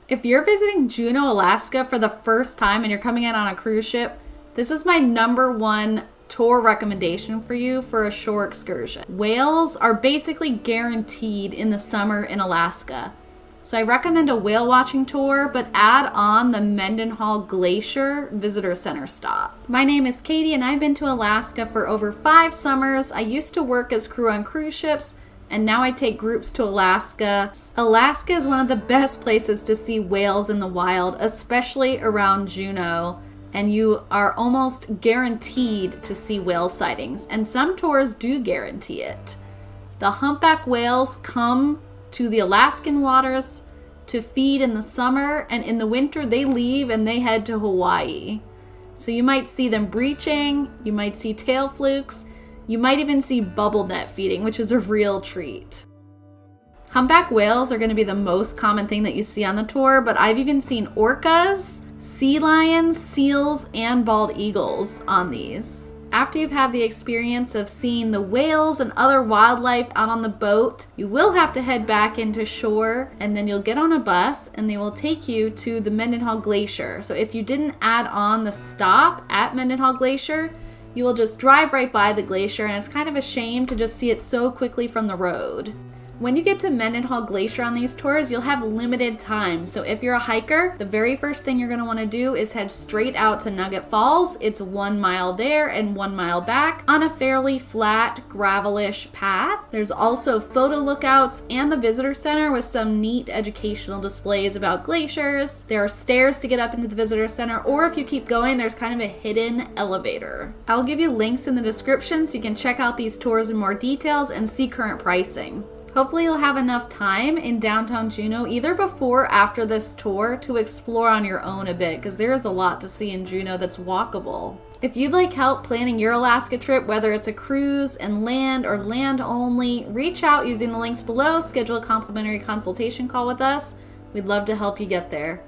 If you're visiting Juneau, Alaska for the first time and you're coming in on a cruise ship, this is my #1 tour recommendation for you for a shore excursion. Whales are basically guaranteed in the summer in Alaska. So I recommend a whale watching tour, but add on the Mendenhall Glacier Visitor Center stop. My name is Katie and I've been to Alaska for over 5 summers. I used to work as crew on cruise ships, and now I take groups to Alaska. Alaska is one of the best places to see whales in the wild, especially around Juneau, and you are almost guaranteed to see whale sightings, and some tours do guarantee it. The humpback whales come to the Alaskan waters to feed in the summer, and in the winter they leave and they head to Hawaii. So you might see them breaching, you might see tail flukes, you might even see bubble net feeding, which is a real treat. Humpback whales are going to be the most common thing that you see on the tour, but I've even seen orcas, sea lions, seals, and bald eagles on these. After you've had the experience of seeing the whales and other wildlife out on the boat, you will have to head back into shore, and then you'll get on a bus and they will take you to the Mendenhall Glacier. So if you didn't add on the stop at Mendenhall Glacier, you will just drive right by the glacier, and it's kind of a shame to just see it so quickly from the road. When you get to Mendenhall Glacier on these tours, you'll have limited time. So if you're a hiker, the very first thing you're going to want to do is head straight out to Nugget Falls. It's 1 mile there and 1 mile back on a fairly flat, gravelish path. There's also photo lookouts and the visitor center with some neat educational displays about glaciers. There are stairs to get up into the visitor center, or if you keep going, there's kind of a hidden elevator. I'll give you links in the description so you can check out these tours in more details and see current pricing. Hopefully you'll have enough time in downtown Juneau, either before or after this tour, to explore on your own a bit, because there is a lot to see in Juneau that's walkable. If you'd like help planning your Alaska trip, whether it's a cruise and land or land only, reach out using the links below, schedule a complimentary consultation call with us. We'd love to help you get there.